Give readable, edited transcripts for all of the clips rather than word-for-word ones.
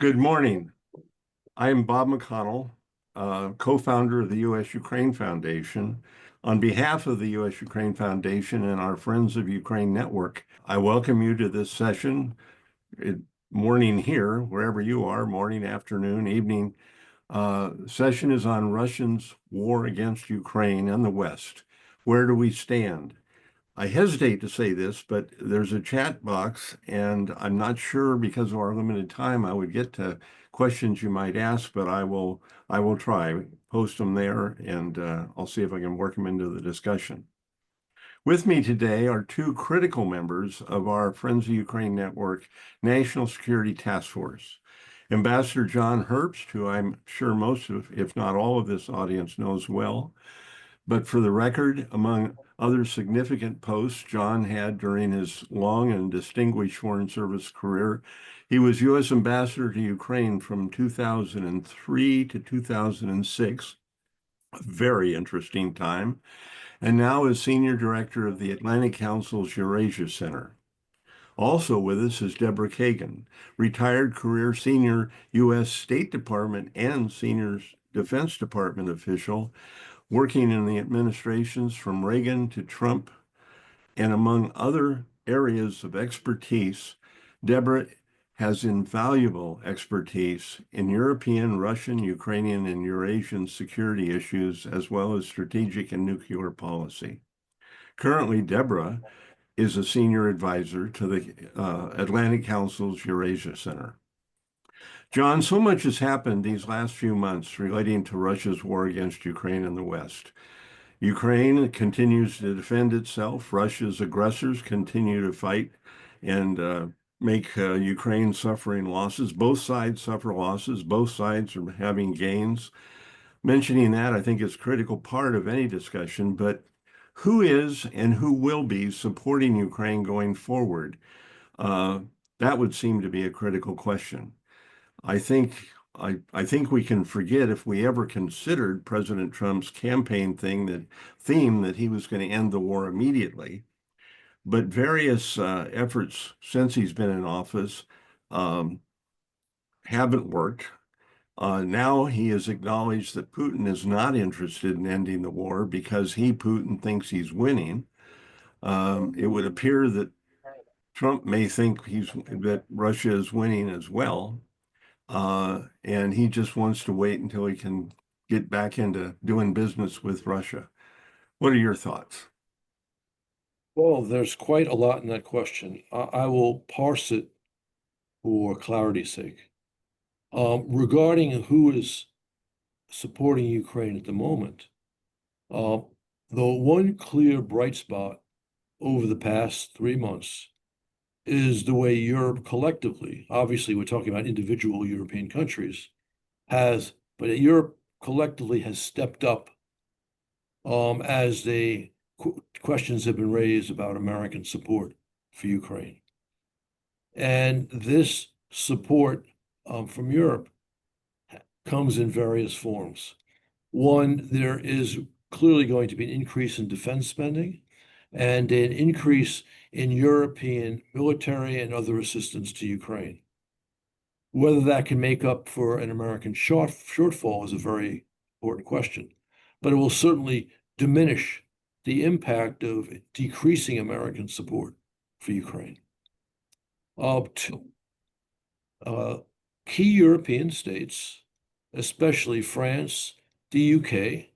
Good morning. I'm Bob McConnell, co-founder of the U.S.-Ukraine Foundation. On behalf of the U.S.-Ukraine Foundation and our Friends of Ukraine Network, I welcome you to this session, morning here, wherever you are, morning, afternoon, evening. Session is on Russia's war against Ukraine and the West. Where do we stand? I hesitate to say this, but there's a chat box, and I'm not sure because of our limited time I would get to questions you might ask, but I will try. Post them there, and I'll see if I can work them into the discussion. With me today are two critical members of our Friends of Ukraine Network National Security Task Force. Ambassador John Herbst, who I'm sure most of, if not all of this audience knows well, but for the record, among other significant posts John had during his long and distinguished Foreign Service career, he was U.S. Ambassador to Ukraine from 2003 to 2006, a very interesting time, and now is Senior Director of the Atlantic Council's Eurasia Center. Also with us is Debra Cagan, retired career senior U.S. State Department and senior Defense Department official, working in the administrations from Reagan to Trump, and among other areas of expertise, Debra has invaluable expertise in European, Russian, Ukrainian, and Eurasian security issues, as well as strategic and nuclear policy. Currently, Debra is a senior advisor to the Atlantic Council's Eurasia Center. John, so much has happened these last few months relating to Russia's war against Ukraine and the West. Ukraine continues to defend itself. Russia's aggressors continue to fight and make Ukraine suffering losses. Both sides suffer losses. Both sides are having gains. Mentioning that, I think, is a critical part of any discussion, but who is and who will be supporting Ukraine going forward? That would seem to be a critical question. I think we can forget if we ever considered President Trump's campaign theme that he was going to end the war immediately. But various efforts since he's been in office haven't worked. Now he has acknowledged that Putin is not interested in ending the war because Putin thinks he's winning. It would appear that Trump may think that Russia is winning as well. And he just wants to wait until he can get back into doing business with Russia. What are your thoughts? Well, there's quite a lot in that question. I will parse it for clarity's sake. Regarding who is supporting Ukraine at the moment, the one clear bright spot over the past 3 months is the way Europe collectively, obviously we're talking about individual European countries, but Europe collectively has stepped up as questions have been raised about American support for Ukraine. And this support from Europe comes in various forms. One, there is clearly going to be an increase in defense spending and an increase in European military and other assistance to Ukraine. Whether that can make up for an American shortfall is a very important question, but it will certainly diminish the impact of decreasing American support for Ukraine. Key European states, especially France, the UK,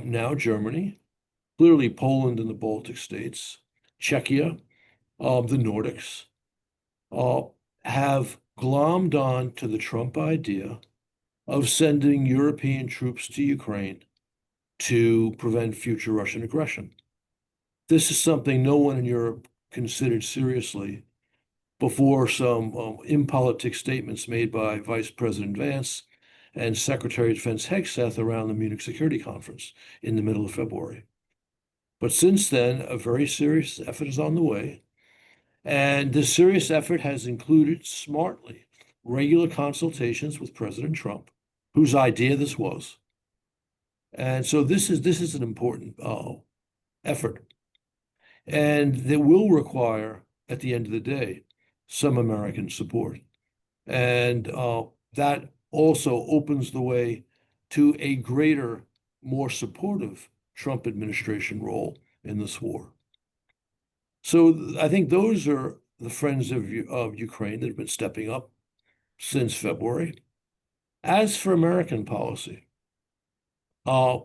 now Germany, clearly Poland and the Baltic states, Czechia, the Nordics, have glommed on to the Trump idea of sending European troops to Ukraine to prevent future Russian aggression. This is something no one in Europe considered seriously before some impolitic statements made by Vice President Vance and Secretary of Defense Hegseth around the Munich Security Conference in the middle of February. But since then, a very serious effort is on the way. And this serious effort has included, smartly, regular consultations with President Trump, whose idea this was. And so this is an important effort. And that will require, at the end of the day, some American support. And that also opens the way to a greater, more supportive Trump administration role in this war. So I think those are the friends of Ukraine that have been stepping up since February. As for American policy, uh,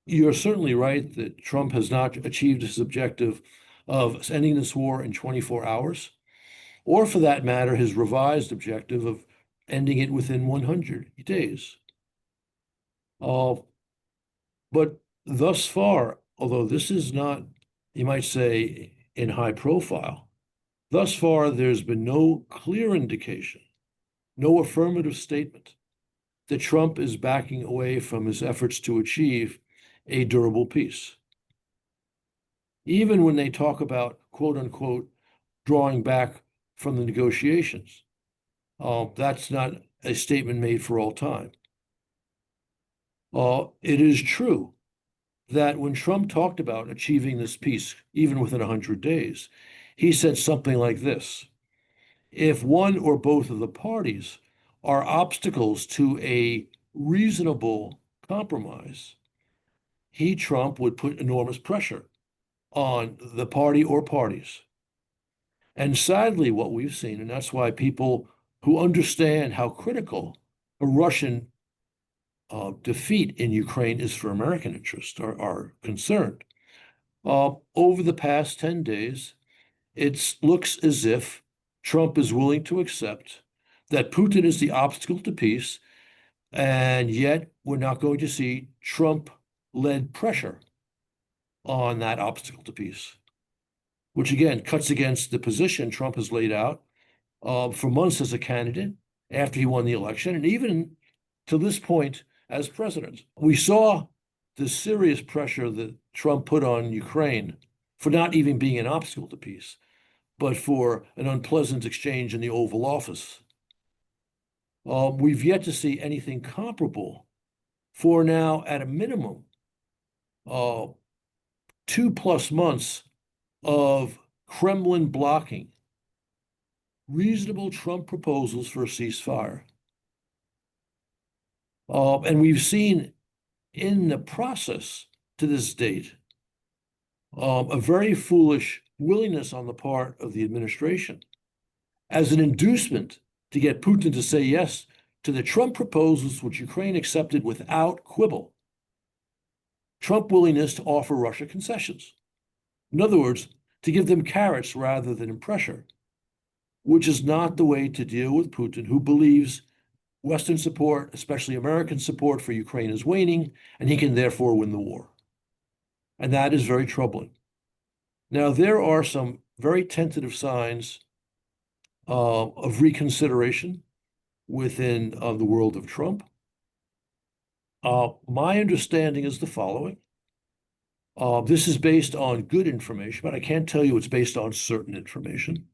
you're certainly right that Trump has not achieved his objective of ending this war in 24 hours, or for that matter, his revised objective of ending it within 100 days. Uh, but thus far, although this is not, you might say, in high profile, thus far there's been no clear indication, no affirmative statement that Trump is backing away from his efforts to achieve a durable peace. Even when they talk about, quote unquote, drawing back from the negotiations, that's not a statement made for all time. It is true that when Trump talked about achieving this peace, even within 100 days, he said something like this: if one or both of the parties are obstacles to a reasonable compromise, he, Trump, would put enormous pressure on the party or parties. And sadly, what we've seen, and that's why people who understand how critical a Russian defeat in Ukraine is for American interests are concerned. Over the past 10 days, it looks as if Trump is willing to accept that Putin is the obstacle to peace, and yet we're not going to see Trump-led pressure on that obstacle to peace, which again cuts against the position Trump has laid out for months as a candidate after he won the election, and even to this point as president. We saw the serious pressure that Trump put on Ukraine for not even being an obstacle to peace, but for an unpleasant exchange in the Oval Office. We've yet to see anything comparable for now, at a minimum, 2+ months of Kremlin blocking reasonable Trump proposals for a ceasefire. And we've seen in the process to this date a very foolish willingness on the part of the administration as an inducement to get Putin to say yes to the Trump proposals, which Ukraine accepted without quibble. Trump willingness to offer Russia concessions. In other words, to give them carrots rather than pressure, which is not the way to deal with Putin, who believes Western support, especially American support for Ukraine, is waning, and he can therefore win the war. And that is very troubling. Now, there are some very tentative signs of reconsideration within the world of Trump. My understanding is the following. This is based on good information, but I can't tell you it's based on certain information,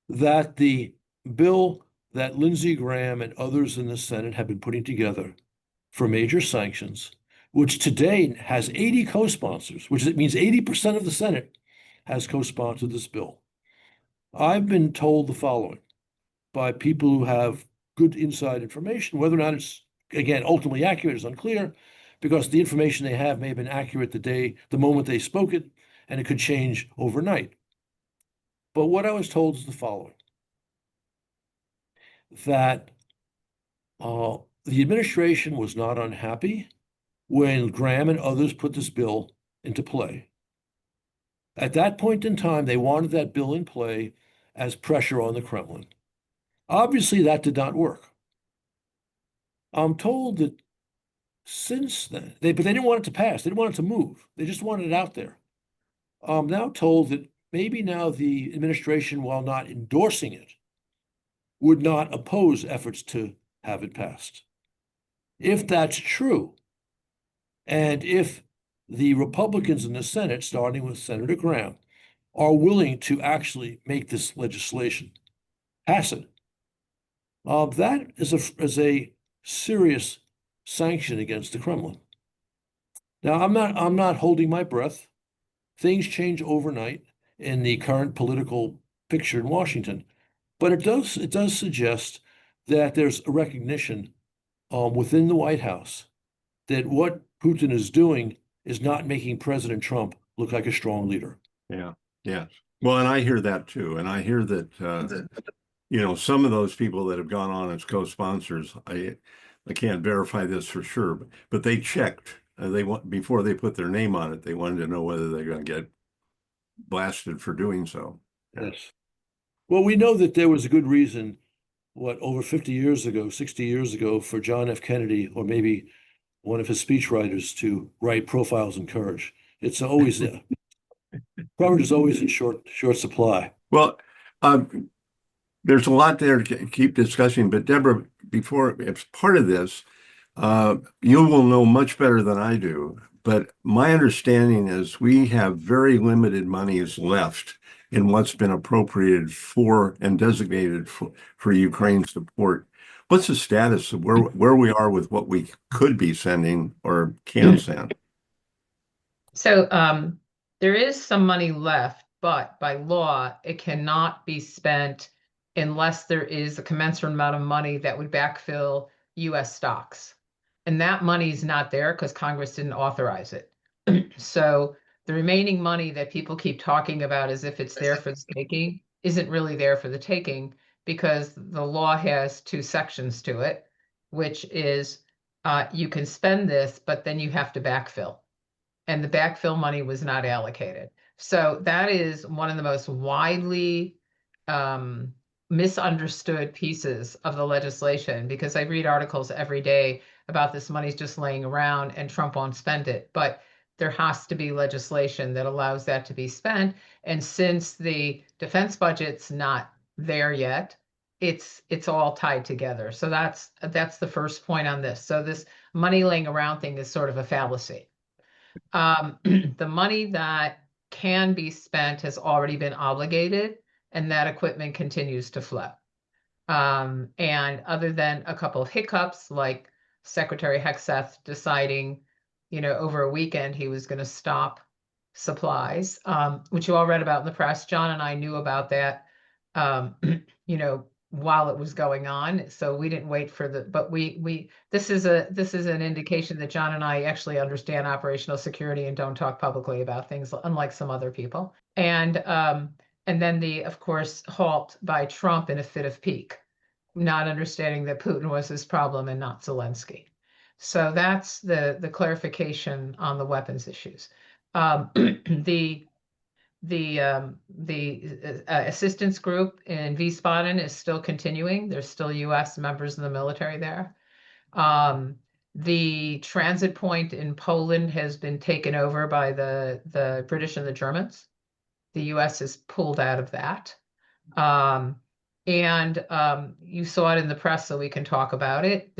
that the bill that Lindsey Graham and others in the Senate have been putting together for major sanctions, which today has 80 co-sponsors, which means 80% of the Senate has co-sponsored this bill. I've been told the following by people who have good inside information. Whether or not it's, again, ultimately accurate is unclear, because the information they have may have been accurate the moment they spoke it, and it could change overnight. But what I was told is the following: that the administration was not unhappy when Graham and others put this bill into play. At that point in time, they wanted that bill in play as pressure on the Kremlin. Obviously, that did not work. I'm told that since then, but they didn't want it to pass. They didn't want it to move. They just wanted it out there. I'm now told that maybe now the administration, while not endorsing it, would not oppose efforts to have it passed. If that's true, and if the Republicans in the Senate, starting with Senator Graham, are willing to actually make this legislation, pass it, that is a serious sanction against the Kremlin. Now, I'm not holding my breath. Things change overnight in the current political picture in Washington. But it does suggest that there's a recognition within the White House that what Putin is doing is not making President Trump look like a strong leader. Yeah. Yes. Well, and I hear that too. And I hear that some of those people that have gone on as co-sponsors, I can't verify this for sure, but they checked. They want before they put their name on it, they wanted to know whether they're going to get blasted for doing so. Yeah. Yes. Well, we know that there was a good reason, over 50 years ago, 60 years ago, for John F. Kennedy, or maybe one of his speechwriters, to write Profiles in Courage. It's always, courage is always in short supply. Well, there's a lot there to keep discussing, but Deborah, before as part of this, you will know much better than I do. But my understanding is we have very limited monies left in what's been appropriated for and designated for Ukraine support. What's the status of where we are with what we could be sending or can send? So there is some money left, but by law, it cannot be spent unless there is a commensurate amount of money that would backfill US stocks. And that money is not there because Congress didn't authorize it. So the remaining money that people keep talking about as if it's there for the taking isn't really there for the taking, because the law has two sections to it, which is you can spend this, but then you have to backfill. And the backfill money was not allocated. So that is one of the most widely misunderstood pieces of the legislation, because I read articles every day about this money's just laying around and Trump won't spend it. But there has to be legislation that allows that to be spent. And since the defense budget's not there yet, it's all tied together. So that's the first point on this. So this money laying around thing is sort of a fallacy. The money that can be spent has already been obligated, and that equipment continues to flow. And other than a couple of hiccups, like Secretary Hegseth deciding, over a weekend he was going to stop supplies, which you all read about in the press. John and I knew about that, while it was going on. So we didn't wait for but this is an indication that John and I actually understand operational security and don't talk publicly about things, unlike some other people. And then of course, halt by Trump in a fit of pique, not understanding that Putin was his problem and not Zelensky. So that's the clarification on the weapons issues. The assistance group in Wiesbaden is still continuing. There's still US members of the military there. The transit point in Poland has been taken over by the British and the Germans. The US is pulled out of that. And you saw it in the press, so we can talk about it.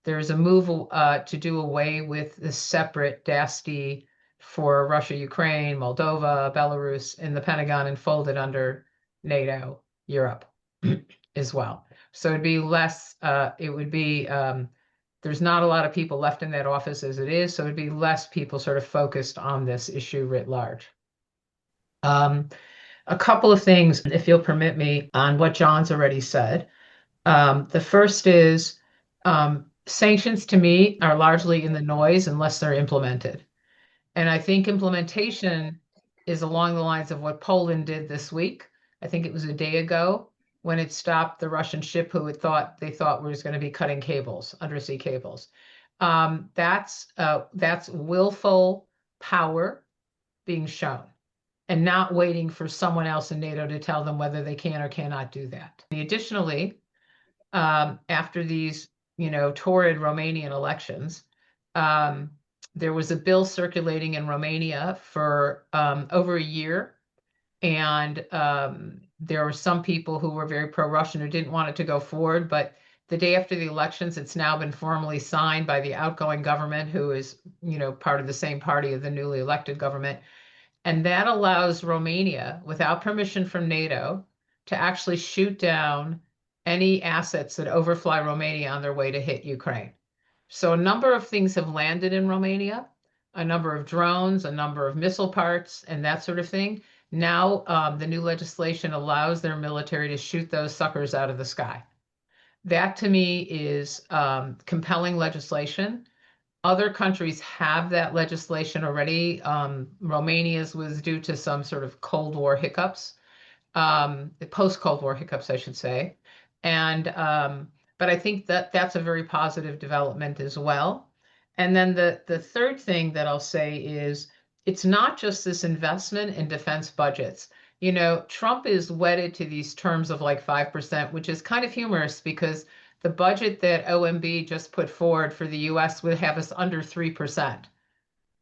There's a move to do away with the separate DASTI for Russia, Ukraine, Moldova, Belarus in the Pentagon, and folded under NATO, Europe as well. So it'd be less, there's not a lot of people left in that office as it is, so it'd be less people sort of focused on this issue writ large. A couple of things, if you'll permit me, on what John's already said. The first is sanctions to me are largely in the noise unless they're implemented. And I think implementation is along the lines of what Poland did this week. I think it was a day ago when it stopped the Russian ship who they thought was going to be cutting cables, undersea cables. That's willful power being shown, and not waiting for someone else in NATO to tell them whether they can or cannot do that. Additionally, after these, torrid Romanian elections, there was a bill circulating in Romania for over a year, and there were some people who were very pro-Russian who didn't want it to go forward, but the day after the elections, it's now been formally signed by the outgoing government, who is, part of the same party of the newly elected government. And that allows Romania, without permission from NATO, to actually shoot down any assets that overfly Romania on their way to hit Ukraine. So a number of things have landed in Romania, a number of drones, a number of missile parts, and that sort of thing. Now, the new legislation allows their military to shoot those suckers out of the sky. That to me is compelling legislation. Other countries have that legislation already. Romania's was due to some sort of Cold War hiccups, post-Cold War hiccups, I should say. And but I think that that's a very positive development as well. And then the third thing that I'll say is it's not just this investment in defense budgets. You know, Trump is wedded to these terms of like 5%, which is kind of humorous because the budget that OMB just put forward for the US would have us under 3%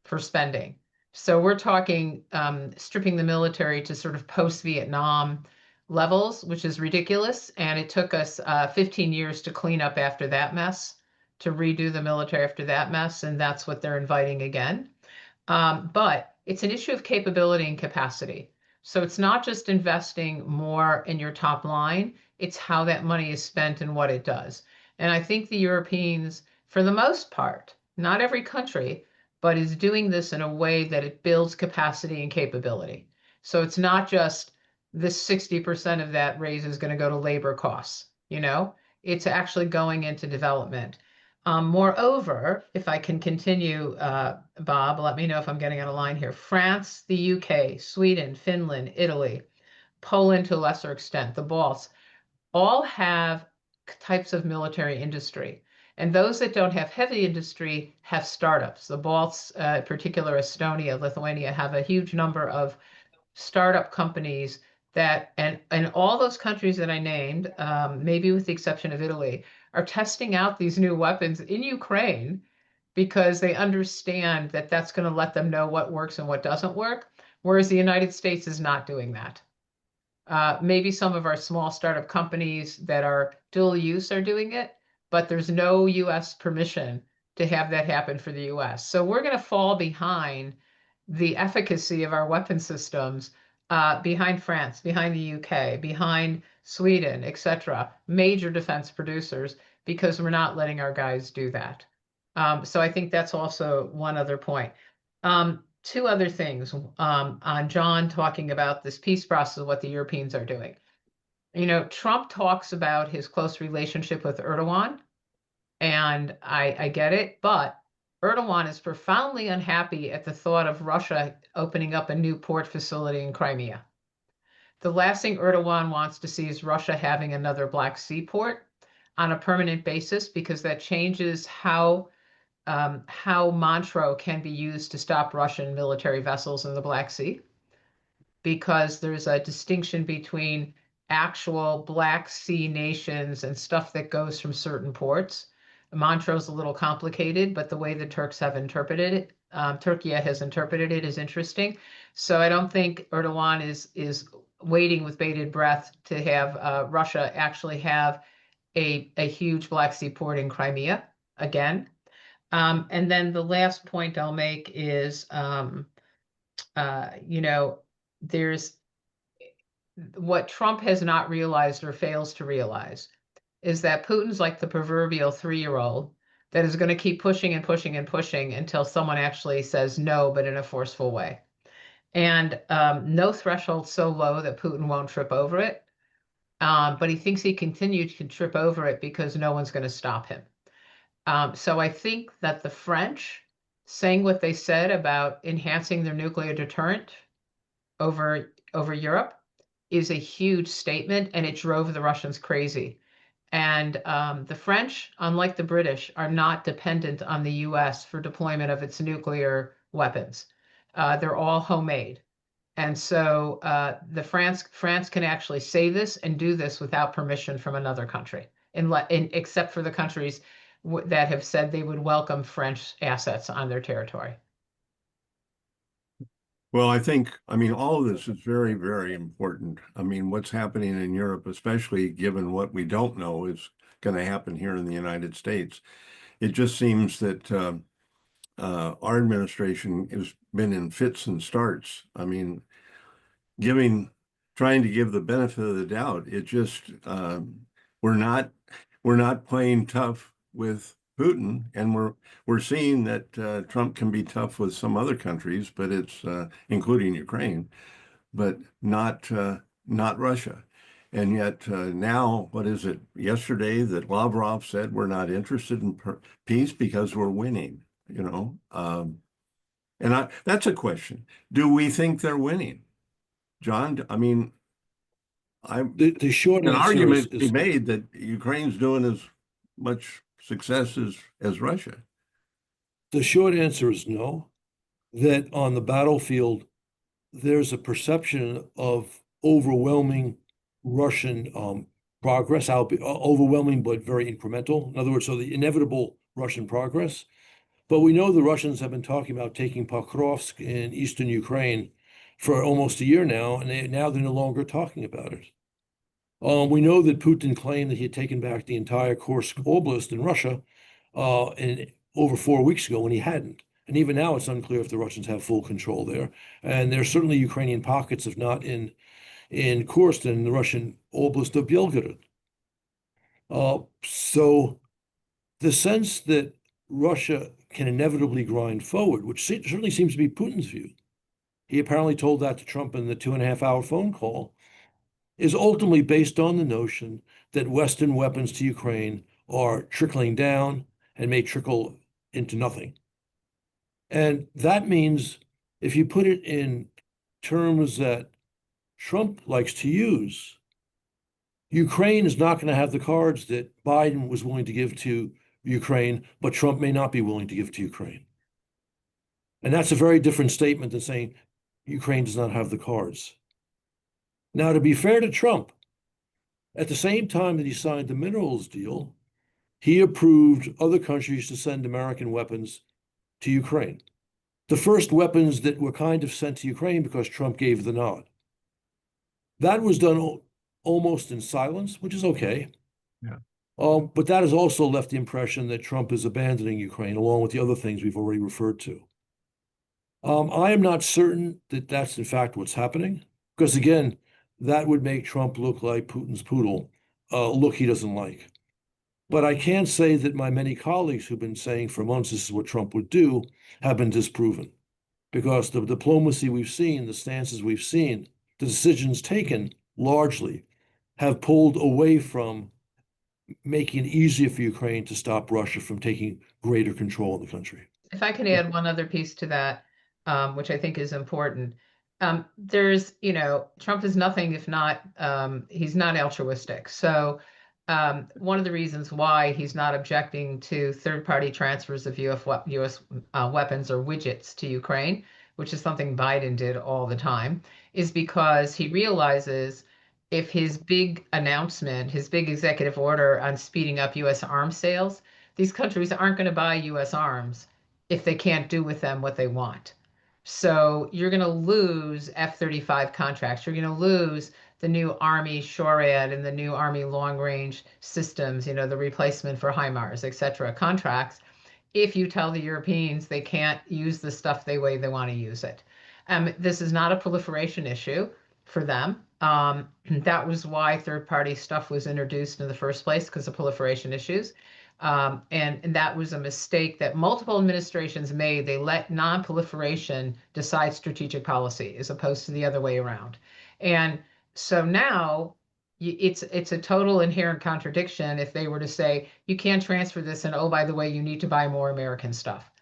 for spending. So we're talking stripping the military to sort of post-Vietnam levels, which is ridiculous. And it took us 15 years to clean up after that mess, to redo the military after that mess. And that's what they're inviting again. But it's an issue of capability and capacity. So it's not just investing more in your top line, it's how that money is spent and what it does. And I think the Europeans, for the most part, not every country, but is doing this in a way that it builds capacity and capability. So it's not just this 60% of that raise is going to go to labor costs, you know, it's actually going into development. Moreover, if I can continue, Bob, let me know if I'm getting out of line here. France, the UK, Sweden, Finland, Italy, Poland to a lesser extent, the Balts, all have types of military industry. And those that don't have heavy industry have startups. The Balts, in particular Estonia, Lithuania, have a huge number of startup companies that, and all those countries that I named, maybe with the exception of Italy, are testing out these new weapons in Ukraine because they understand that that's going to let them know what works and what doesn't work, whereas the United States is not doing that. Maybe some of our small startup companies that are dual use are doing it, but there's no US permission to have that happen for the US. So we're going to fall behind the efficacy of our weapon systems, behind France, behind the UK, behind Sweden, etc., major defense producers, because we're not letting our guys do that. So I think that's also one other point. Two other things on John talking about this peace process, what the Europeans are doing. You know, Trump talks about his close relationship with Erdogan, and I get it, but Erdogan is profoundly unhappy at the thought of Russia opening up a new port facility in Crimea. The last thing Erdogan wants to see is Russia having another Black Sea port on a permanent basis, because that changes how Montreux can be used to stop Russian military vessels in the Black Sea, because there's a distinction between actual Black Sea nations and stuff that goes from certain ports. Montreux is a little complicated, but the way the Turks have interpreted it, Turkey has interpreted it, is interesting. So I don't think Erdogan is waiting with bated breath to have Russia actually have a huge Black Sea port in Crimea again. And then the last point I'll make is, you know, there's what Trump has not realized or fails to realize is that Putin's like the proverbial 3-year-old that is going to keep pushing and pushing and pushing until someone actually says no, but in a forceful way. And no threshold so low that Putin won't trip over it. But he thinks he continued to trip over it because no one's going to stop him. So I think that the French saying what they said about enhancing their nuclear deterrent over Europe is a huge statement, and it drove the Russians crazy. And the French, unlike the British, are not dependent on the US for deployment of its nuclear weapons. They're all homemade. And so France can actually say this and do this without permission from another country, except for the countries that have said they would welcome French assets on their territory. Well, I mean, all of this is very, very important. I mean, what's happening in Europe, especially given what we don't know is going to happen here in the United States. It just seems that our administration has been in fits and starts. I mean, trying to give the benefit of the doubt, it just we're not playing tough with Putin, and we're seeing that Trump can be tough with some other countries, but it's including Ukraine. but not Russia. And yet now, what is it? Yesterday that Lavrov said we're not interested in peace because we're winning, you know. That's a question. Do we think they're winning? John, I mean, The short an answer argument be is made that Ukraine's doing as much success as Russia. the short answer is no. That on the battlefield, there's a perception of overwhelming Russian progress, overwhelming but very incremental. In other words, so the inevitable Russian progress. But we know the Russians have been talking about taking Pokrovsk in eastern Ukraine for almost a year now, and they're no longer talking about it. We know that Putin claimed that he had taken back the entire Kursk Oblast in Russia over 4 weeks ago when he hadn't. And even now, it's unclear if the Russians have full control there. And there are certainly Ukrainian pockets, if not in Kursk, in the Russian Oblast of Belgorod. So the sense that Russia can inevitably grind forward, which certainly seems to be Putin's view. He apparently told that to Trump in the 2.5-hour phone call, is ultimately based on the notion that Western weapons to Ukraine are trickling down and may trickle into nothing. And that means, if you put it in terms that Trump likes to use, Ukraine is not going to have the cards that Biden was willing to give to Ukraine, but Trump may not be willing to give to Ukraine. And that's a very different statement than saying Ukraine does not have the cards. Now, to be fair to Trump, at the same time that he signed the minerals deal, he approved other countries to send American weapons to Ukraine. The first weapons that were kind of sent to Ukraine because Trump gave the nod. That was done almost in silence, which is okay. Yeah. But that has also left the impression that Trump is abandoning Ukraine, along with the other things we've already referred to. I am not certain that that's in fact what's happening, because again, that would make Trump look like Putin's poodle, a look he doesn't like. But I can say that my many colleagues who've been saying for months this is what Trump would do have been disproven, because the diplomacy we've seen, the stances we've seen, the decisions taken largely have pulled away from making it easier for Ukraine to stop Russia from taking greater control of the country. If I could add one other piece to that, which I think is important. Trump is nothing if not, he's not altruistic. So one of the reasons why he's not objecting to third-party transfers of US weapons or widgets to Ukraine, which is something Biden did all the time, is because he realizes if his big announcement, his big executive order on speeding up US arms sales, these countries aren't going to buy US arms if they can't do with them what they want. So you're going to lose F-35 contracts. You're going to lose the new Army SHORAD and the new Army long-range systems, the replacement for HIMARS, et cetera, contracts, if you tell the Europeans they can't use the stuff the way they want to use it. This is not a proliferation issue for them. That was why third-party stuff was introduced in the first place, because of proliferation issues. And that was a mistake that multiple administrations made. They let non-proliferation decide strategic policy as opposed to the other way around. And so now it's a total inherent contradiction if they were to say, you can't transfer this, and oh, by the way, you need to buy more American stuff.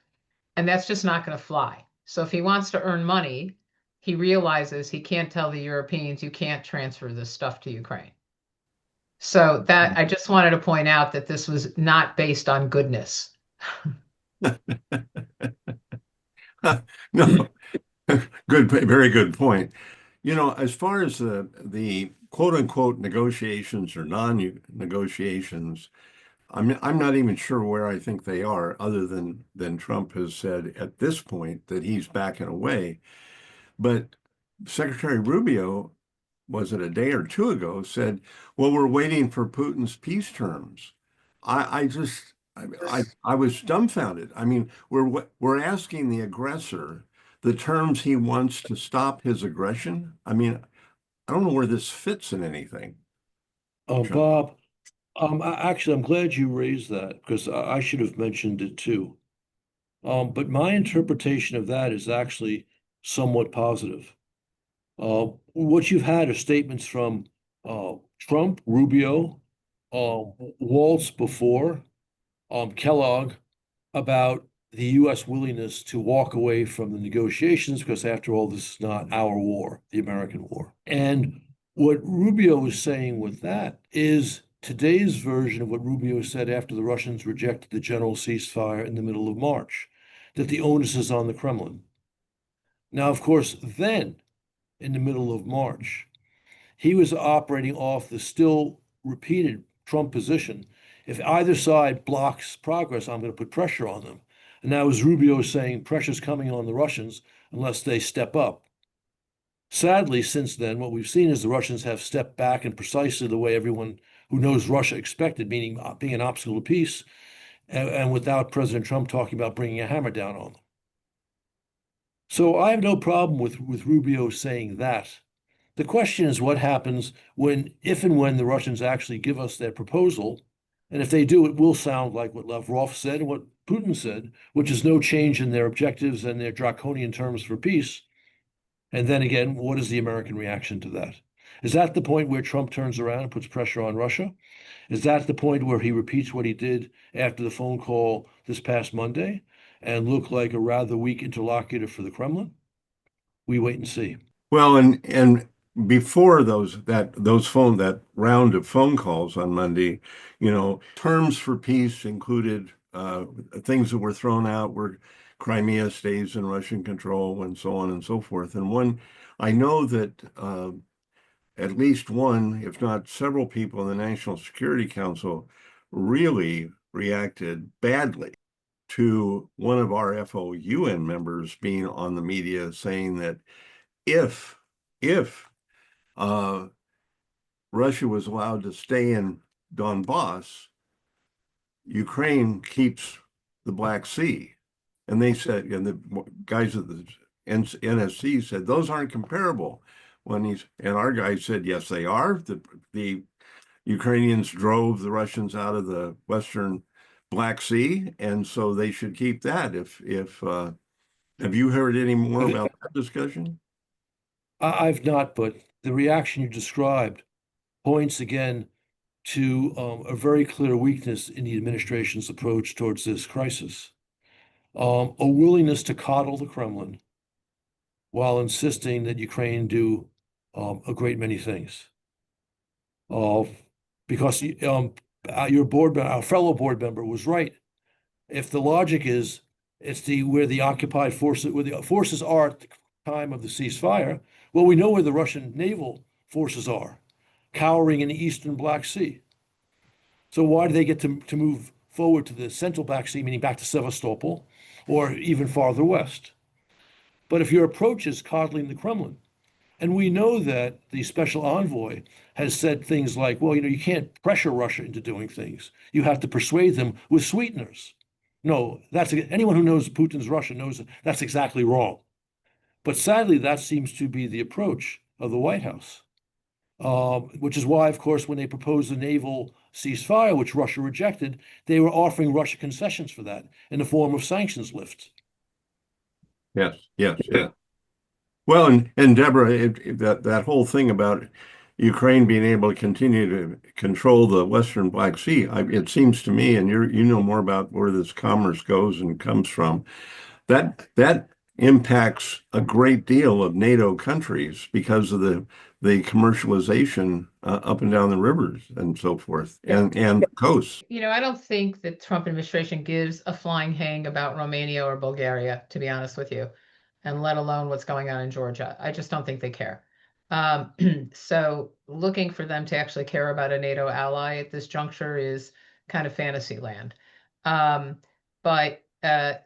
And that's just not going to fly. So if he wants to earn money, he realizes he can't tell the Europeans, you can't transfer this stuff to Ukraine. So that I just wanted to point out that this was not based on goodness. No, good, very good point. As far as the quote unquote negotiations or non-negotiations, I'm not even sure where I think they are, other than Trump has said at this point that he's backing away. But Secretary Rubio, was it a day or two ago, said, well, we're waiting for Putin's peace terms. I was dumbfounded. I mean, we're asking the aggressor the terms he wants to stop his aggression. I mean, I don't know where this fits in anything. Bob, actually, I'm glad you raised that, because I should have mentioned it too. But my interpretation of that is actually somewhat positive. What you've had are statements from Trump, Rubio, Waltz before, Kellogg, about the U.S. willingness to walk away from the negotiations because, after all, this is not our war, the American war. And what Rubio is saying with that is today's version of what Rubio said after the Russians rejected the general ceasefire in the middle of March, that the onus is on the Kremlin. Now, of course, then, in the middle of March, he was operating off the still repeated Trump position. If either side blocks progress, I'm going to put pressure on them. And that was Rubio saying pressure's coming on the Russians unless they step up. Sadly, since then, what we've seen is the Russians have stepped back in precisely the way everyone who knows Russia expected, meaning being an obstacle to peace, and without President Trump talking about bringing a hammer down on them. So I have no problem with Rubio saying that. The question is what happens if and when the Russians actually give us their proposal. And if they do, it will sound like what Lavrov said and what Putin said, which is no change in their objectives and their draconian terms for peace. And then again, what is the American reaction to that? Is that the point where Trump turns around and puts pressure on Russia? Is that the point where he repeats what he did after the phone call this past Monday and look like a rather weak interlocutor for the Kremlin? We wait and see. Well, and before that round of phone calls on Monday, terms for peace included things that were thrown out were Crimea stays in Russian control and so on and so forth. And I know that at least one, if not several people in the National Security Council really reacted badly to one of our FOUN members being on the media saying that if uh, Russia was allowed to stay in Donbass, Ukraine keeps the Black Sea. And they said, and the guys at the NSC said, those aren't comparable. And our guy said, yes, they are. The Ukrainians drove the Russians out of the Western Black Sea, and so they should keep that. Have you heard any more about that discussion? I've not, but the reaction you described points again to a very clear weakness in the administration's approach towards this crisis. A willingness to coddle the Kremlin while insisting that Ukraine do a great many things. Because our fellow board member was right. If the logic is it's where the forces are at the time of the ceasefire, well, we know where the Russian naval forces are, cowering in the eastern Black Sea. So why do they get to move forward to the central Black Sea, meaning back to Sevastopol, or even farther west? But if your approach is coddling the Kremlin, and we know that the special envoy has said things like, well, you can't pressure Russia into doing things. You have to persuade them with sweeteners. No, anyone who knows Putin's Russia knows that's exactly wrong. But sadly, that seems to be the approach of the White House, which is why, of course, when they proposed the naval ceasefire, which Russia rejected, they were offering Russia concessions for that in the form of sanctions lifts. Yes, yes, yeah. Well, and Deborah, that whole thing about Ukraine being able to continue to control the Western Black Sea, it seems to me, and you know more about where this commerce goes and comes from, that impacts a great deal of NATO countries because of the commercialization up and down the rivers and so forth, and the coasts. I don't think the Trump administration gives a flying hang about Romania or Bulgaria, to be honest with you, and let alone what's going on in Georgia. I just don't think they care. So looking for them to actually care about a NATO ally at this juncture is kind of fantasy land. But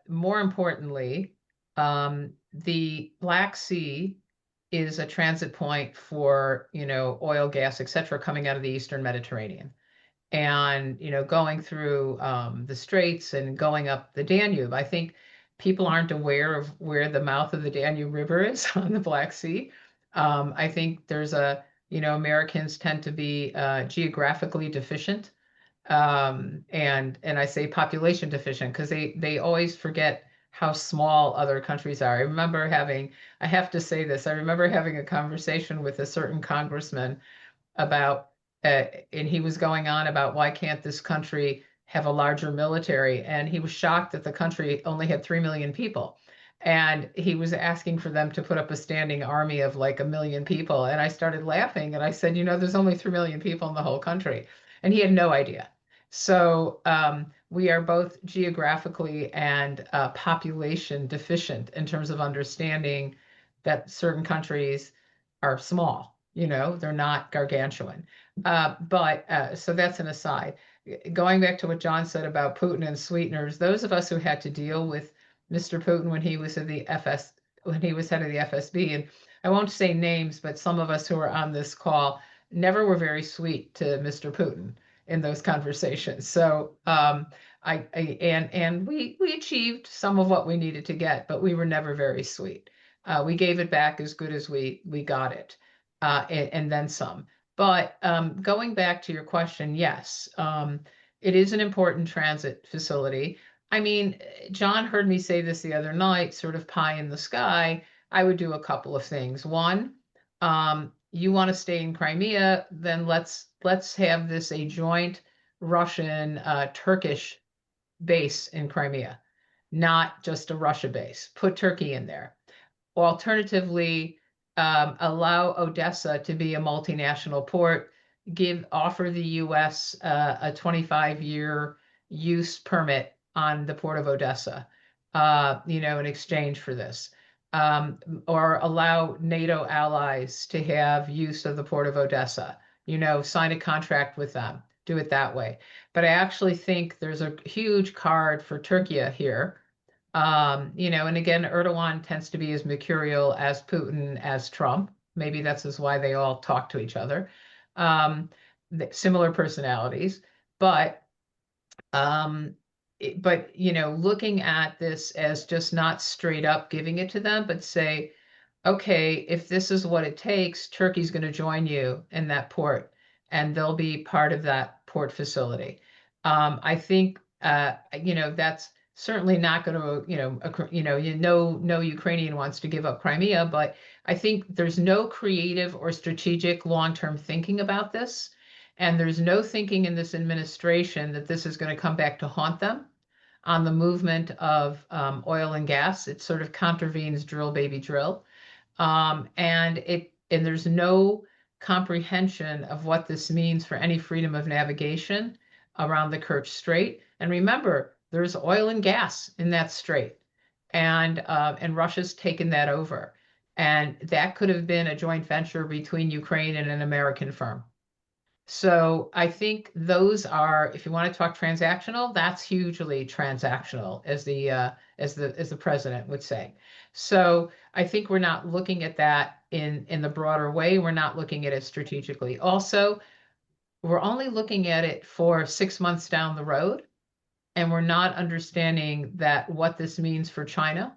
more importantly, the Black Sea is a transit point for, oil, gas, etc., coming out of the Eastern Mediterranean. And, going through the straits and going up the Danube. I think people aren't aware of where the mouth of the Danube River is on the Black Sea. I think Americans tend to be geographically deficient. And I say population deficient because they always forget how small other countries are. I have to say this, I remember having a conversation with a certain congressman about, and he was going on about why can't this country have a larger military? And he was shocked that the country only had 3 million people. And he was asking for them to put up a standing army of like 1 million people. And I started laughing and I said, there's only 3 million people in the whole country. And he had no idea. So we are both geographically and population deficient in terms of understanding that certain countries are small. They're not gargantuan. But so that's an aside. Going back to what John said about Putin and sweeteners, those of us who had to deal with Mr. Putin when he was when he was head of the FSB, and I won't say names, but some of us who are on this call never were very sweet to Mr. Putin in those conversations. So and we achieved some of what we needed to get, but we were never very sweet. We gave it back as good as we got it, and then some. But going back to your question, yes, it is an important transit facility. I mean, John heard me say this the other night, sort of pie in the sky. I would do a couple of things. One, you want to stay in Crimea, then let's have this a joint Russian Turkish base in Crimea, not just a Russia base. Put Turkey in there. Alternatively, allow Odessa to be a multinational port, offer the US a 25-year use permit on the port of Odessa, in exchange for this. Or allow NATO allies to have use of the port of Odessa, sign a contract with them, do it that way. But I actually think there's a huge card for Turkey here. And again, Erdogan tends to be as mercurial as Putin as Trump. Maybe that's why they all talk to each other. Similar personalities, but looking at this as just not straight up giving it to them, but say, okay, if this is what it takes, Turkey's going to join you in that port, and they'll be part of that port facility. I think that's certainly not going to, no Ukrainian wants to give up Crimea, but I think there's no creative or strategic long-term thinking about this, and there's no thinking in this administration that this is going to come back to haunt them on the movement of oil and gas. It sort of contravenes drill, baby, drill. And there's no comprehension of what this means for any freedom of navigation around the Kerch Strait. And remember, there's oil and gas in that strait, and Russia's taken that over. And that could have been a joint venture between Ukraine and an American firm. So I think those are, if you want to talk transactional, that's hugely transactional, as the president would say. So I think we're not looking at that in the broader way. We're not looking at it strategically. Also, we're only looking at it for 6 months down the road, and we're not understanding that what this means for China.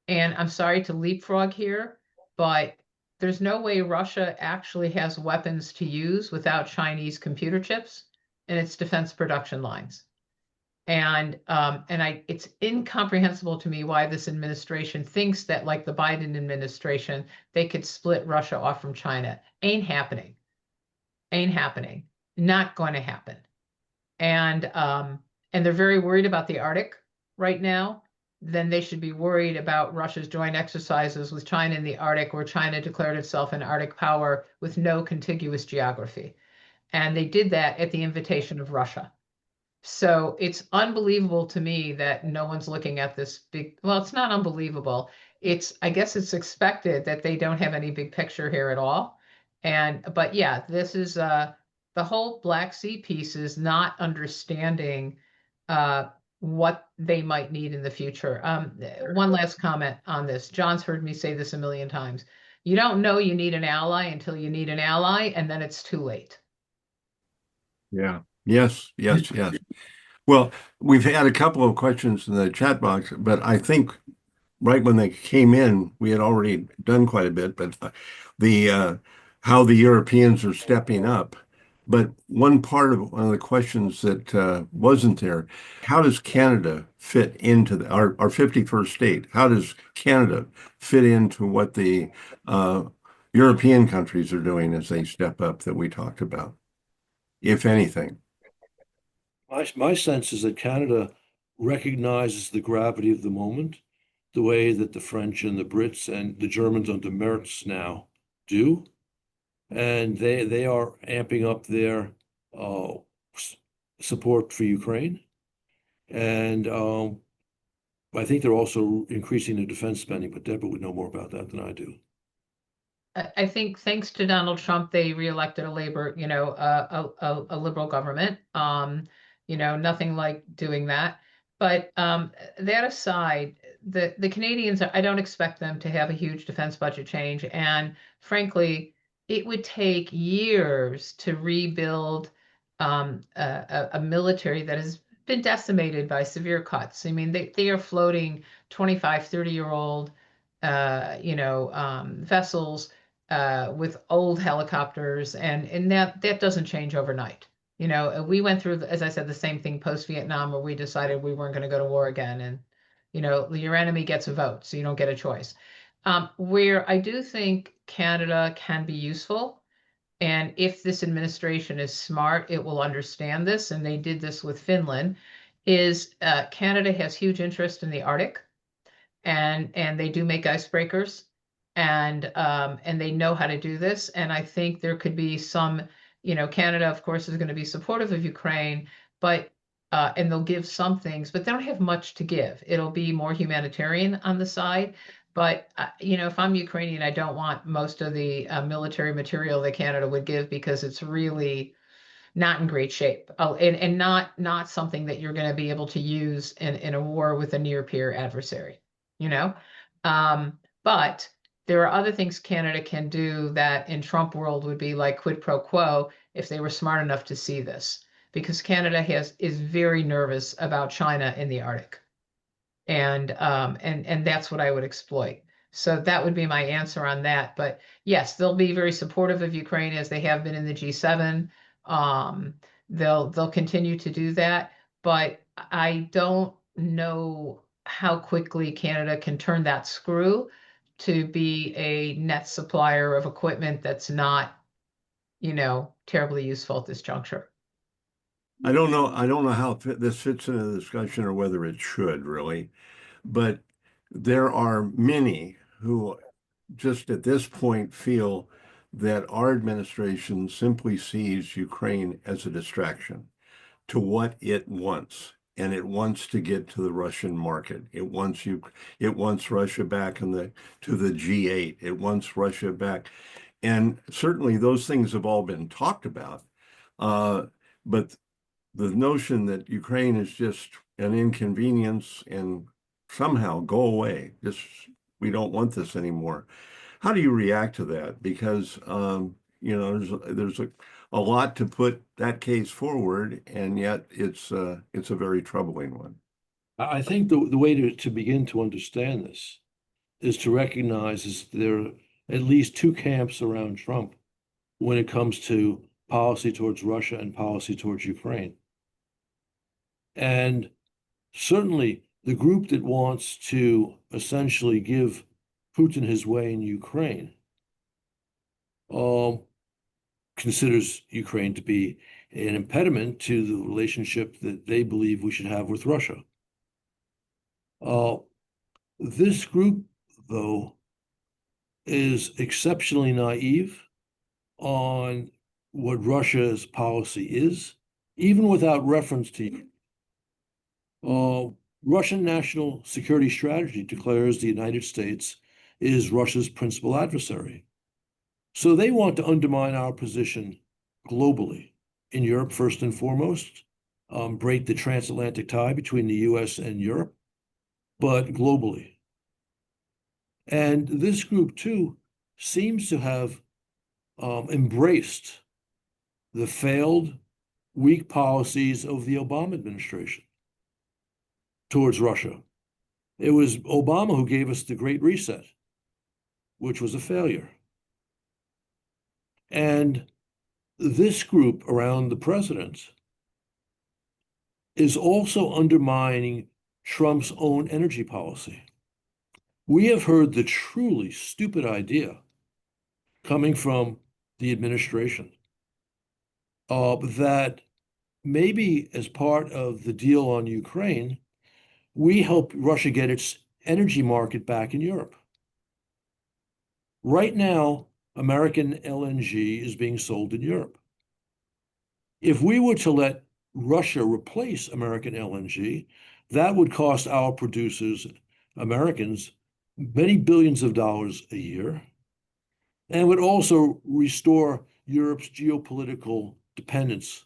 And I'm sorry to leapfrog here, but there's no way Russia actually has weapons to use without Chinese computer chips in its defense production lines. And it's incomprehensible to me why this administration thinks that, like the Biden administration, they could split Russia off from China. Ain't happening. Ain't happening. Not going to happen. And they're very worried about the Arctic right now. Then they should be worried about Russia's joint exercises with China in the Arctic, where China declared itself an Arctic power with no contiguous geography. And they did that at the invitation of Russia. So it's unbelievable to me that no one's looking at this big, well, it's not unbelievable. I guess it's expected that they don't have any big picture here at all. But yeah, this is the whole Black Sea piece is not understanding what they might need in the future. One last comment on this. John's heard me say this a million times. You don't know you need an ally until you need an ally, and then it's too late. Yeah. Yes. Well, we've had a couple of questions in the chat box, but I think right when they came in, we had already done quite a bit. But the how the Europeans are stepping up But one of the questions that wasn't there, how does Canada fit into our 51st state? How does Canada fit into what the uh, European countries are doing as they step up that we talked about, if anything? My sense is that Canada recognizes the gravity of the moment, the way that the French and the Brits and the Germans under Merz now do. And they are amping up their uh, support for Ukraine. And I think they're also increasing their defense spending, but Deborah would know more about that than I do. I think thanks to Donald Trump, they reelected a labor, a liberal government. Nothing like doing that. But that aside, the Canadians, I don't expect them to have a huge defense budget change. And frankly, it would take years to rebuild a military that has been decimated by severe cuts. I mean, they are floating 25, 30-year-old vessels with old helicopters, and that doesn't change overnight. We went through, as I said, the same thing post-Vietnam, where we decided we weren't going to go to war again, and your enemy gets a vote, so you don't get a choice. Where I do think Canada can be useful, and if this administration is smart, it will understand this, and they did this with Finland, is Canada has huge interest in the Arctic, and they do make icebreakers, and they know how to do this. And I think there could be some, Canada, of course, is going to be supportive of Ukraine, but and they'll give some things, but they don't have much to give. It'll be more humanitarian on the side. But if I'm Ukrainian, I don't want most of the military material that Canada would give, because it's really not in great shape. Oh, and not something that you're going to be able to use in a war with a near peer adversary, you know? But there are other things Canada can do that in Trump world would be like quid pro quo, if they were smart enough to see this, because Canada is very nervous about China in the Arctic, and that's what I would exploit. So that would be my answer on that. But yes, they'll be very supportive of Ukraine, as they have been in the G7. Um, they'll continue to do that, but I don't know how quickly Canada can turn that screw to be a net supplier of equipment that's not, terribly useful at this juncture. I don't know how this fits into the discussion or whether it should really, but there are many who just at this point feel that our administration simply sees Ukraine as a distraction to what it wants. And it wants to get to the Russian market. It wants Russia back to the G8. It wants Russia back. And certainly those things have all been talked about. But the notion that Ukraine is just an inconvenience and somehow go away, just we don't want this anymore. How do you react to that? Because there's a lot to put that case forward, and yet it's a very troubling one. I think the way to begin to understand this is to recognize is there are at least two camps around Trump when it comes to policy towards Russia and policy towards Ukraine. And certainly the group that wants to essentially give Putin his way in Ukraine considers Ukraine to be an impediment to the relationship that they believe we should have with Russia. This group, though, is exceptionally naive on what Russia's policy is, even without reference to Russian national security strategy declares the United States is Russia's principal adversary. So they want to undermine our position globally, in Europe first and foremost, break the transatlantic tie between the US and Europe, but globally. And this group, too, seems to have embraced the failed, weak policies of the Obama administration towards Russia. It was Obama who gave us the Great Reset, which was a failure. And this group around the president is also undermining Trump's own energy policy. We have heard the truly stupid idea coming from the administration that maybe as part of the deal on Ukraine, we help Russia get its energy market back in Europe. Right now, American LNG is being sold in Europe. If we were to let Russia replace American LNG, that would cost our producers, Americans, many billions of dollars a year, and would also restore Europe's geopolitical dependence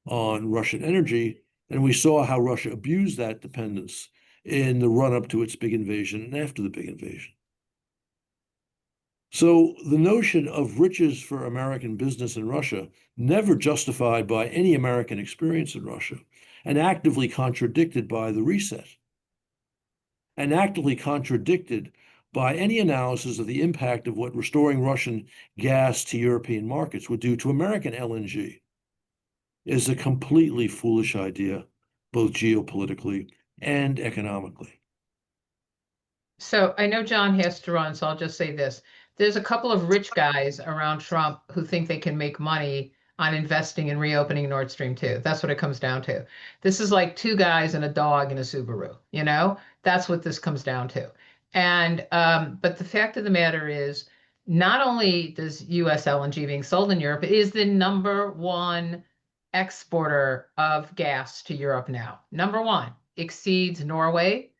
on Russian energy. And we saw how Russia abused that dependence in the run-up to its big invasion and after the big invasion. So the notion of riches for American business in Russia, never justified by any American experience in Russia, and actively contradicted by the reset, and actively contradicted by any analysis of the impact of what restoring Russian gas to European markets would do to American LNG, is a completely foolish idea, both geopolitically and economically. So I know John has to run, so I'll just say this. There's a couple of rich guys around Trump who think they can make money on investing in reopening Nord Stream 2. That's what it comes down to. This is like two guys and a dog in a Subaru, you know? That's what this comes down to. And but the fact of the matter is, not only does US LNG being sold in Europe, it is the number one exporter of gas to Europe now. Number one, exceeds Norway,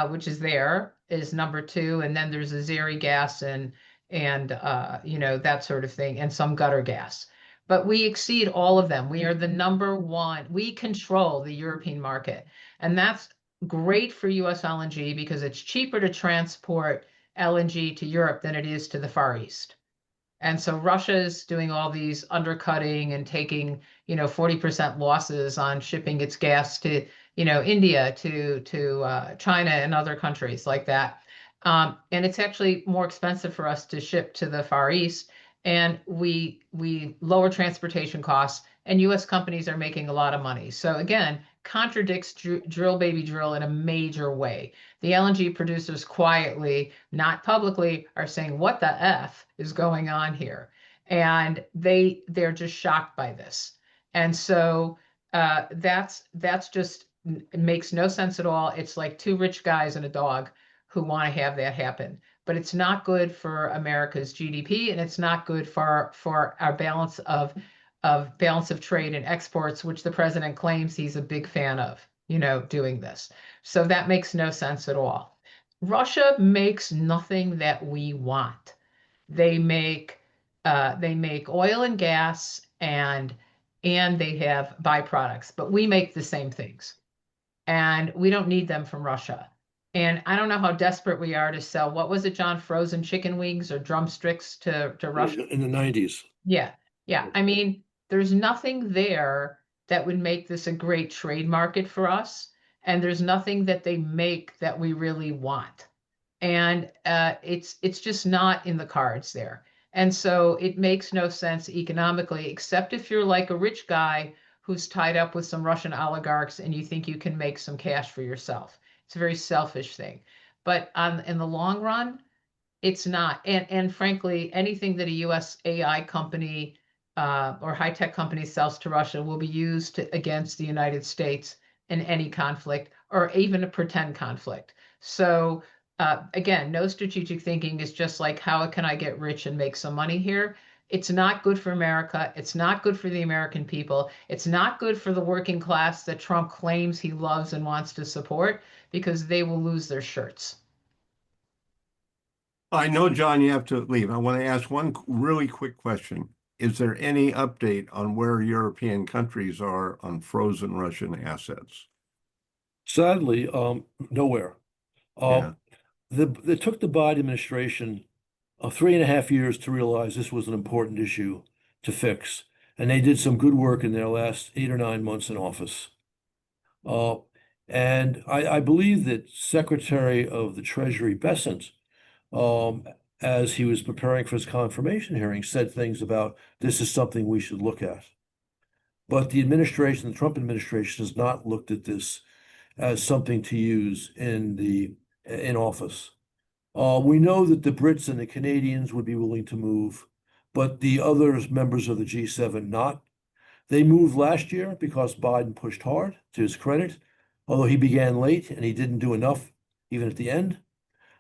which is there, is number two, and then there's Azeri gas and you know, that sort of thing, and some gutter gas. But we exceed all of them. We are the number one. We control the European market, and that's great for US LNG because it's cheaper to transport LNG to Europe than it is to the Far East. And so Russia's doing all these undercutting and taking, you know, 40% losses on shipping its gas to, you know, India, to China and other countries like that. And it's actually more expensive for us to ship to the Far East, and we lower transportation costs, and U.S. companies are making a lot of money. So again, contradicts drill baby drill in a major way. The LNG producers quietly, not publicly, are saying, what the F is going on here? And they're just shocked by this. And so that's just, it makes no sense at all. It's like two rich guys and a dog who want to have that happen. But it's not good for America's GDP, and it's not good for our balance of trade and exports, which the president claims he's a big fan of, you know, doing this. So that makes no sense at all. Russia makes nothing that we want. They make oil and gas, and they have byproducts, but we make the same things, and we don't need them from Russia. And I don't know how desperate we are to sell, what was it, John, frozen chicken wings or drumsticks to Russia? In the 90s. Yeah. Yeah. I mean, there's nothing there that would make this a great trade market for us. And there's nothing that they make that we really want. And it's just not in the cards there. And so it makes no sense economically, except if you're like a rich guy who's tied up with some Russian oligarchs and you think you can make some cash for yourself. It's a very selfish thing. But in the long run, it's not. And frankly, anything that a US AI company or high tech company sells to Russia will be used against the United States in any conflict or even a pretend conflict. So again, no strategic thinking, is just like, how can I get rich and make some money here? It's not good for America. It's not good for the American people. It's not good for the working class that Trump claims he loves and wants to support, because they will lose their shirts. I know, John, you have to leave. I want to ask one really quick question. Is there any update on where European countries are on frozen Russian assets? Sadly, nowhere. Yeah. It took the Biden administration 3.5 years to realize this was an important issue to fix, and they did some good work in their last 8 or 9 months in office. Uh, and I believe that Secretary of the Treasury Bessent as he was preparing for his confirmation hearing, said things about this is something we should look at. But the administration, the Trump administration, has not looked at this as something to use in office. We know that the Brits and the Canadians would be willing to move, but the other members of the G7 not. They moved last year because Biden pushed hard, to his credit, although he began late and he didn't do enough even at the end.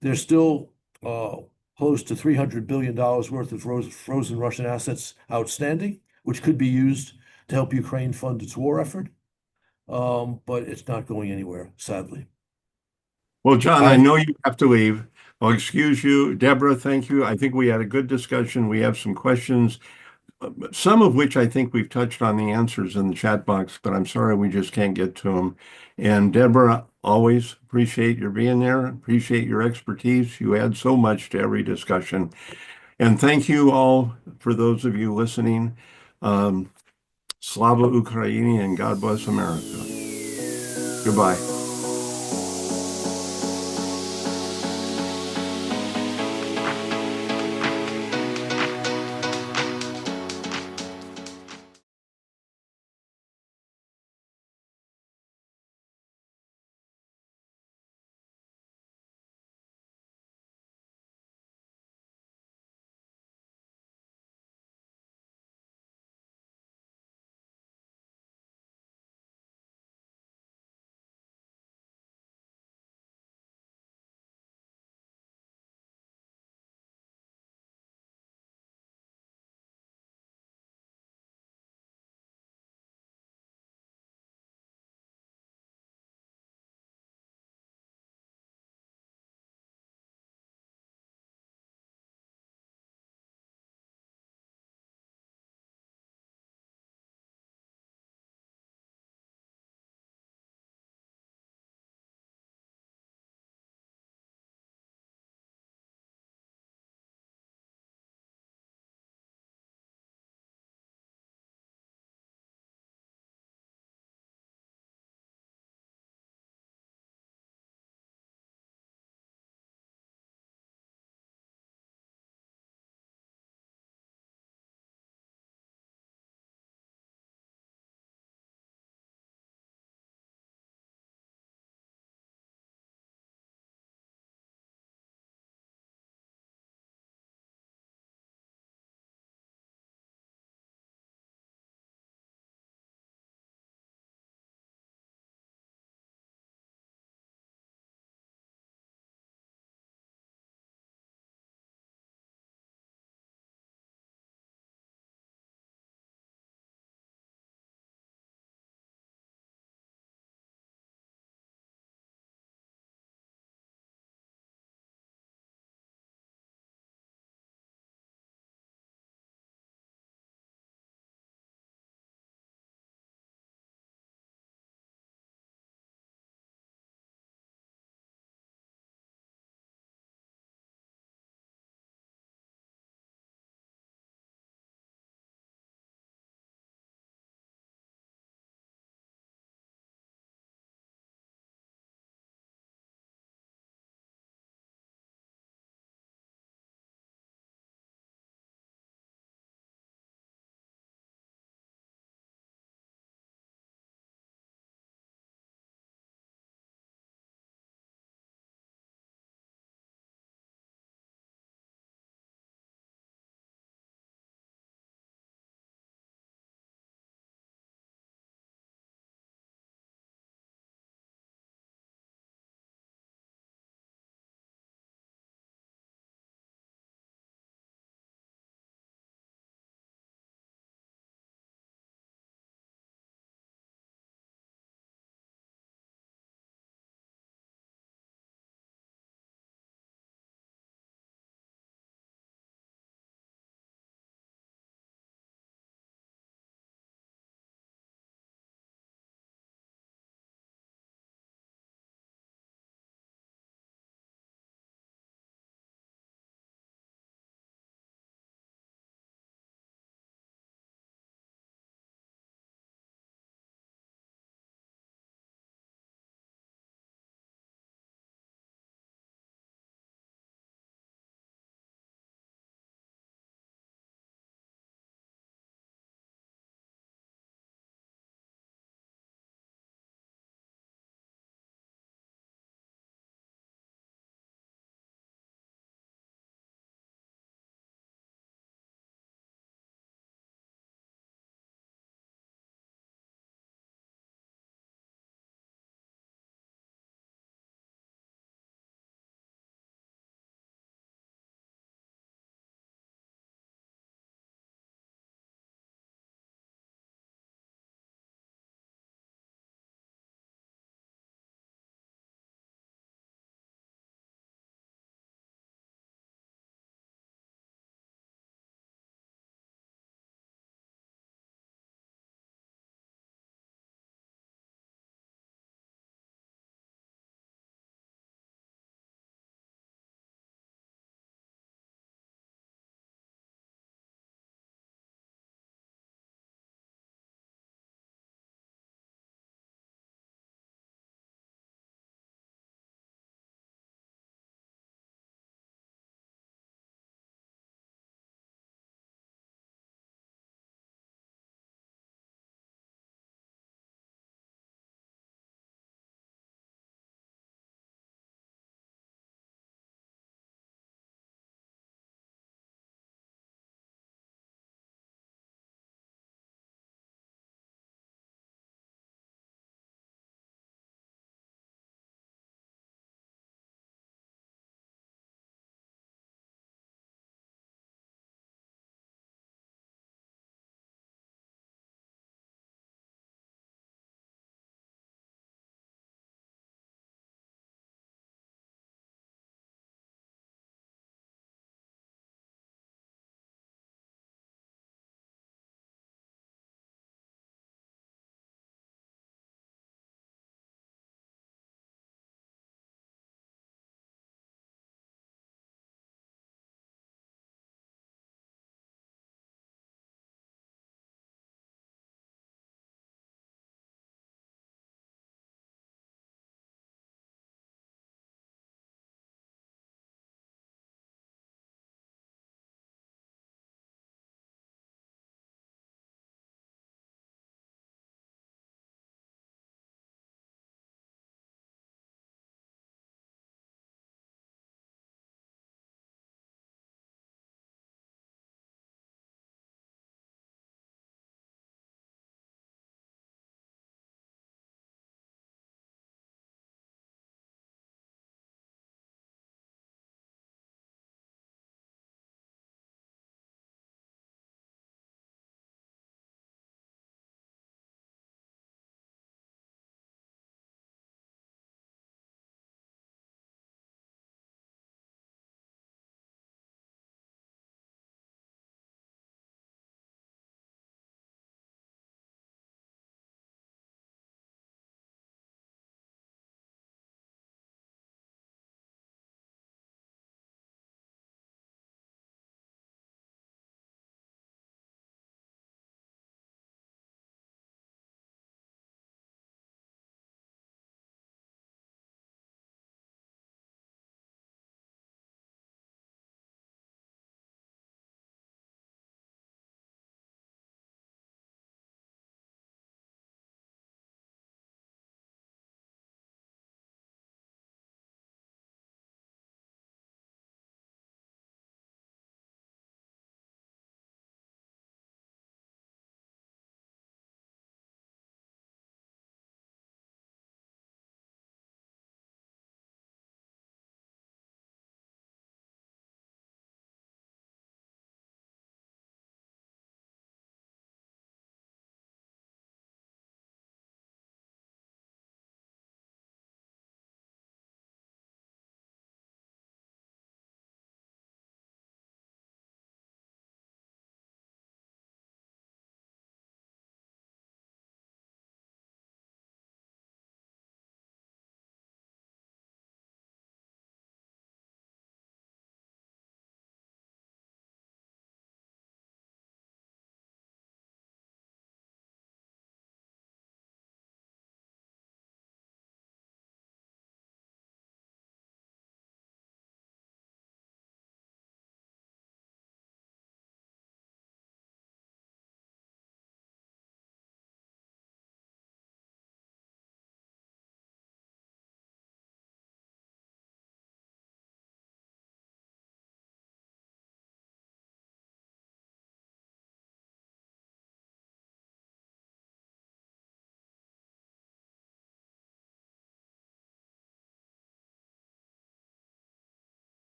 There's still close to $300 billion worth of frozen Russian assets outstanding, which could be used to help Ukraine fund its war effort. But it's not going anywhere, sadly. Well, John, I know you have to leave. I'll excuse you. Deborah, thank you. I think we had a good discussion. We have some questions, some of which I think we've touched on the answers in the chat box, but I'm sorry we just can't get to them. And Deborah, always appreciate your being there. Appreciate your expertise. You add so much to every discussion. And thank you all for those of you listening. Slava Ukraini and God bless America. Goodbye.